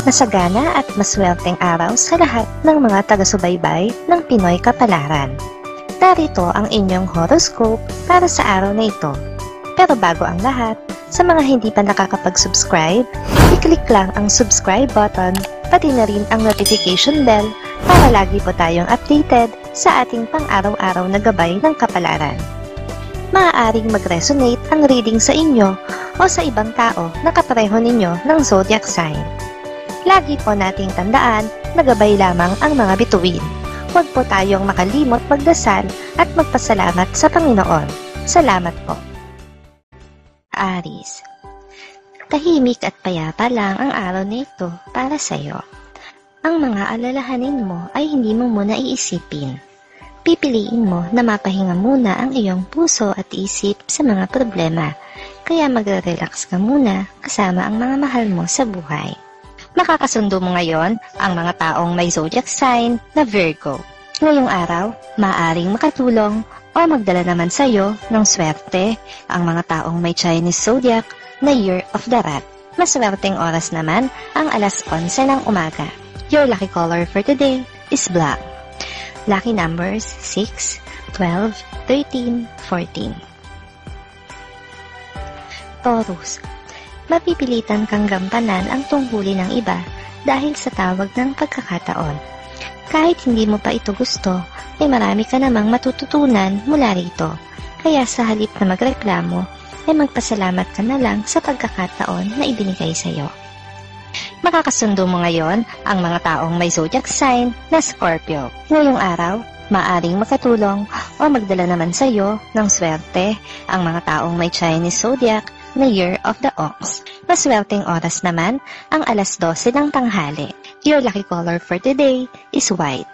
Masagana at maswerteng araw sa lahat ng mga taga-subaybay ng Pinoy Kapalaran. Narito ang inyong horoscope para sa araw na ito. Pero bago ang lahat, sa mga hindi pa nakakapag-subscribe, i-click lang ang subscribe button, pati na rin ang notification bell para lagi po tayong updated sa ating pang-araw-araw na gabay ng kapalaran. Maaaring mag-resonate ang reading sa inyo o sa ibang tao na kapareho ninyo ng zodiac sign. Lagi po nating tandaan na gabay lamang ang mga bituin. Huwag po tayong makalimot magdasal at magpasalamat sa Panginoon. Salamat po. Aries. Tahimik at payapa lang ang araw na ito para sa iyo. Ang mga alalahanin mo ay hindi mo muna iisipin. Pipiliin mo na mapahinga muna ang iyong puso at isip sa mga problema, kaya magre-relax ka muna kasama ang mga mahal mo sa buhay. Makakasundo mo ngayon ang mga taong may zodiac sign na Virgo. Ngayong araw, maaaring makatulong o magdala naman sa iyo ng swerte ang mga taong may Chinese zodiac na Year of the Rat. Maswerteng oras naman ang alas 11 ng umaga. Your lucky color for today is black. Lucky numbers 6, 12, 13, 14. Taurus. Mapipilitan kang gampanan ang tungkulin ng iba dahil sa tawag ng pagkakataon. Kahit hindi mo pa ito gusto, ay marami ka namang matututunan mula rito. Kaya sa halip na magreklamo, ay magpasalamat ka na lang sa pagkakataon na ibinigay sa iyo. Makakasundo mo ngayon ang mga taong may zodiac sign na Scorpio. Ngayong araw, maaring makatulong o magdala naman sa iyo ng swerte ang mga taong may Chinese zodiac na Year of the Ox. Maswerteng oras naman ang alas 12 ng tanghali. Your lucky color for today is white.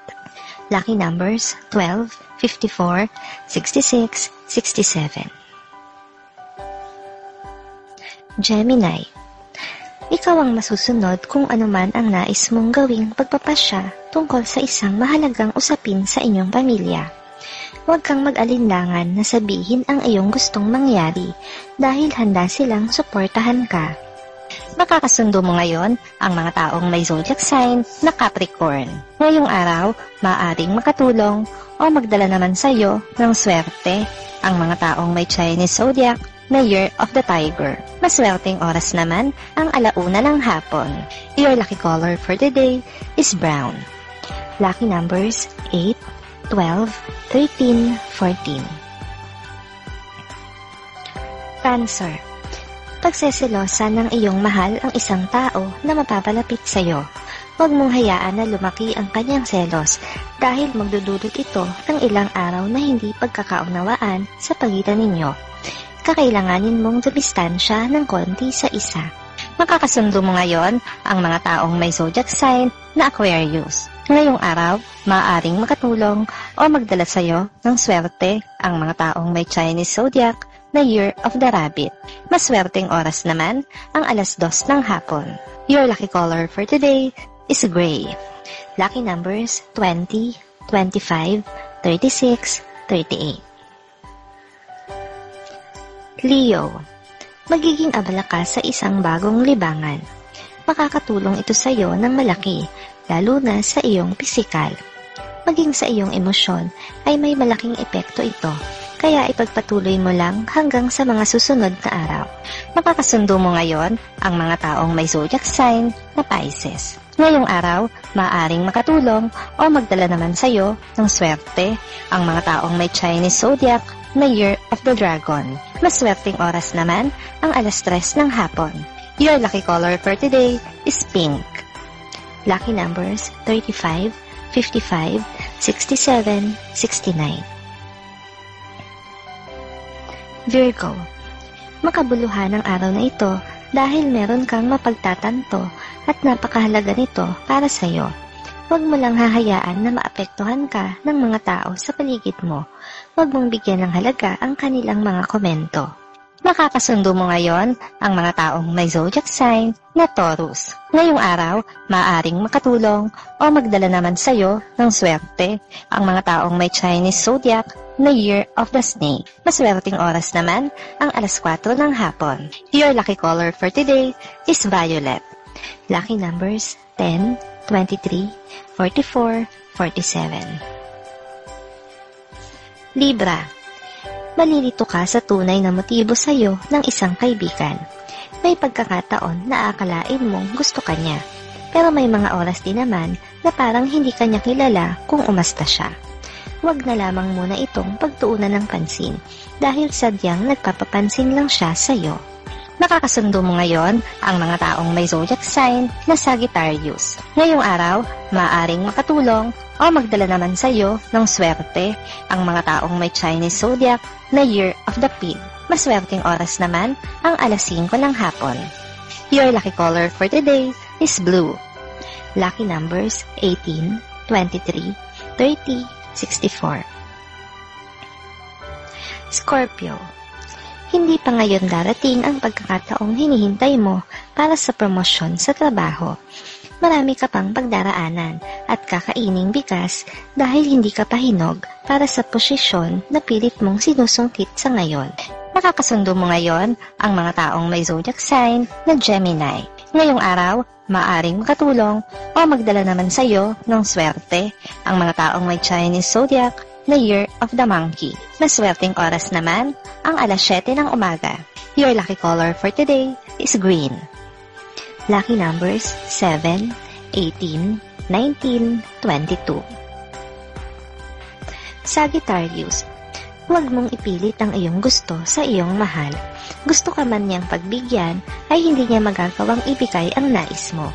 Lucky numbers 12, 54, 66, 67. Gemini. Ikaw ang masusunod kung anuman ang nais mong gawing pagpapasya tungkol sa isang mahalagang usapin sa inyong pamilya. Huwag kang mag-alinlangan na sabihin ang iyong gustong mangyari dahil handa silang suportahan ka. Makakasundo mo ngayon ang mga taong may zodiac sign na Capricorn. Ngayong araw, maaaring makatulong o magdala naman sa iyo ng swerte ang mga taong may Chinese zodiac na Year of the Tiger. Maswerteng oras naman ang alauna ng hapon. Your lucky color for today is brown. Lucky numbers 8, 12, 13, 14. Cancer. Pagseselosan ng iyong mahal ang isang tao na mapapalapit sa iyo. Huwag mong hayaan na lumaki ang kanyang selos dahil magdudulot ito ng ilang araw na hindi pagkakaunawaan sa pagitan ninyo. Kakailanganin mong dumistansya ng konti sa isa. Makakasundo mo ngayon ang mga taong may zodiac sign na Aquarius. Ngayong araw, maaaring makatulong o magdala sa iyo ng swerte ang mga taong may Chinese zodiac na Year of the Rabbit. Maswerteng oras naman ang alas 2 ng hapon. Your lucky color for today is gray. Lucky numbers 20, 25, 36, 38. Leo. Magiging abala ka sa isang bagong libangan. Makakatulong ito sa iyo ng malaki, lalo na sa iyong pisikal. Maging sa iyong emosyon ay may malaking epekto ito, kaya ipagpatuloy mo lang hanggang sa mga susunod na araw. Makakasundo mo ngayon ang mga taong may zodiac sign na Pisces. Ngayong araw, maaaring makatulong o magdala naman sa iyo ng swerte ang mga taong may Chinese zodiac na Year of the Dragon. Maswerteng oras naman ang alas 3 ng hapon. Your lucky color for today is pink. Lucky numbers 35, 55, 67, 69. Virgo. Makabuluhan ang araw na ito dahil meron kang mapagtatanto at napakahalaga nito para sa iyo. Huwag mo lang hahayaan na maapektuhan ka ng mga tao sa paligid mo. Huwag mong bigyan ng halaga ang kanilang mga komento. Makakasundo mo ngayon ang mga taong may zodiac sign na Taurus. Ngayong araw, maaaring makatulong o magdala naman sa iyo ng swerte ang mga taong may Chinese zodiac na Year of the Snake. Maswerteng oras naman ang alas 4 ng hapon. Your lucky color for today is violet. Lucky numbers 10, 23, 44, 47. Libra. Malilito ka sa tunay na motibo sa iyo ng isang kaibigan. May pagkakataon na akalain mong gusto ka niya, pero may mga oras din naman na parang hindi ka niya kilala kung umasta siya. Huwag na lamang muna itong pagtuunan ng pansin dahil sadyang nagpapapansin lang siya sa iyo. Nakakasundo mo ngayon ang mga taong may zodiac sign na Sagittarius. Ngayong araw, maaaring makatulong o magdala naman sa iyo ng swerte ang mga taong may Chinese zodiac na Year of the Pig. Maswerteng oras naman ang alas 5 ng hapon. Your lucky color for today is blue. Lucky numbers 18, 23, 30, 64. Scorpio. Hindi pa ngayon darating ang pagkakataong hinihintay mo para sa promosyon sa trabaho. Marami ka pang pagdaraanan at kakaining bigas dahil hindi ka pa hinog para sa posisyon na pilit mong sinusungkit sa ngayon. Nakakasundo mo ngayon ang mga taong may zodiac sign na Gemini. Ngayong araw, maaaring makatulong o magdala naman sa iyo ng swerte ang mga taong may Chinese zodiac na Year of the Monkey. Maswerteng oras naman ang alas 7 ng umaga. Your lucky color for today is green. Lucky numbers 7, 18, 19, 22. Sagittarius. Huwag mong ipilit ang iyong gusto sa iyong mahal. Gusto ka man niyang pagbigyan ay hindi niya magagawang ibigay ang nais mo.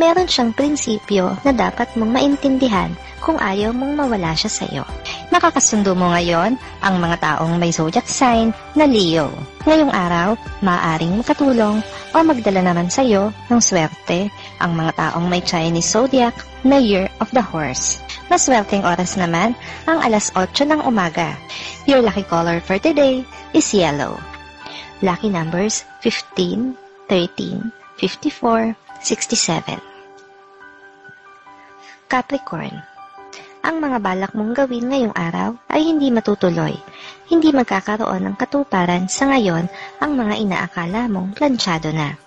Meron siyang prinsipyo na dapat mong maintindihan kung ayaw mong mawala siya sa iyo. Nakakasundo mo ngayon ang mga taong may zodiac sign na Leo. Ngayong araw, maaaring makatulong o magdala naman sa iyo ng swerte ang mga taong may Chinese zodiac na Year of the Horse. Maswerteng oras naman ang alas 8 ng umaga. Your lucky color for today is yellow. Lucky numbers 15, 13, 54, 67. Capricorn. Ang mga balak mong gawin ngayong araw ay hindi matutuloy. Hindi magkakaroon ng katuparan sa ngayon ang mga inaakala mong plansyado na.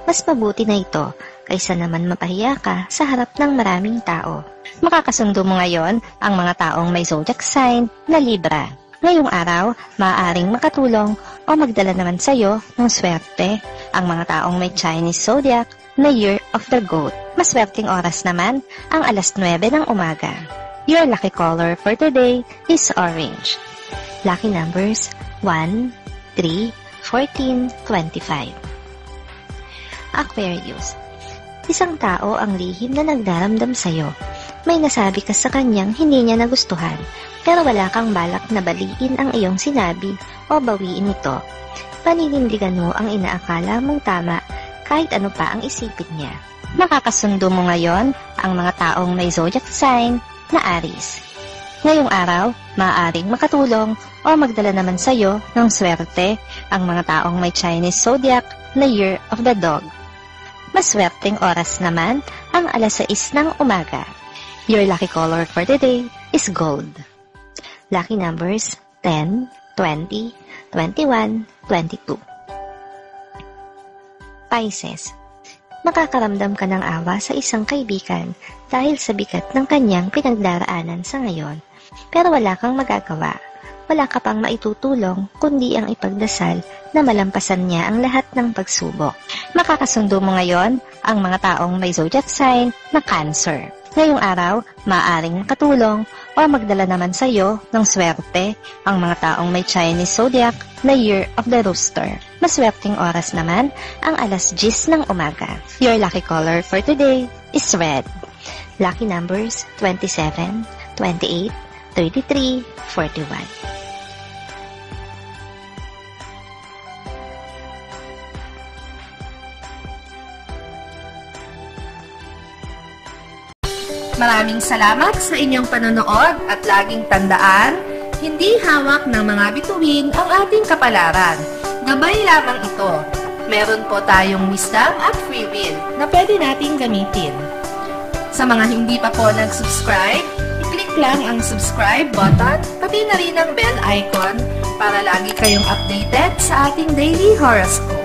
Mas mabuti na ito kaysa naman mapahiya ka sa harap ng maraming tao. Makakasundo mo ngayon ang mga taong may zodiac sign na Libra. Ngayong araw, maaaring makatulong o magdala naman sa iyo ng swerte ang mga taong may Chinese zodiac na Year of the Goat. Maswerteng oras naman ang alas 9 ng umaga. Your lucky color for today is orange. Lucky numbers 1, 3, 14, 25. Aquarius. Isang tao ang lihim na nagdaramdam sa'yo. May nasabi ka sa kanyang hindi niya nagustuhan, pero wala kang balak na baliin ang iyong sinabi o bawiin ito. Paninindigan mo ang inaakala mong tama kahit ano pa ang isipin niya. Makakasundo mo ngayon ang mga taong may zodiac sign na Aries. Ngayong araw, maaaring makatulong o magdala naman sa iyo ng swerte ang mga taong may Chinese zodiac na Year of the Dog. Maswerteng oras naman ang alas 6 ng umaga. Your lucky color for today is gold. Lucky numbers 10, 20, 21, 22. Pisces. Makakaramdam ka ng awa sa isang kaibigan dahil sa bigat ng kanyang pinagdaraanan sa ngayon. Pero wala kang magagawa. Wala ka pang maitutulong kundi ang ipagdasal na malampasan niya ang lahat ng pagsubok. Makakasundo mo ngayon ang mga taong may zodiac sign na Cancer. Ngayong araw, maaaring makatulong o magdala naman sa iyo ng swerte ang mga taong may Chinese zodiac na Year of the Rooster. Maswerteng oras naman ang alas 10 ng umaga. Your lucky color for today is red. Lucky numbers 27, 28, 33, 41. Maraming salamat sa inyong panonood at laging tandaan, hindi hawak ng mga bituin ang ating kapalaran. Gabay lamang ito. Meron po tayong wisdom at free will na pwede nating gamitin. Sa mga hindi pa po nag-subscribe, i-click lang ang subscribe button, pati na rin ang bell icon para lagi kayong updated sa ating daily horoscope.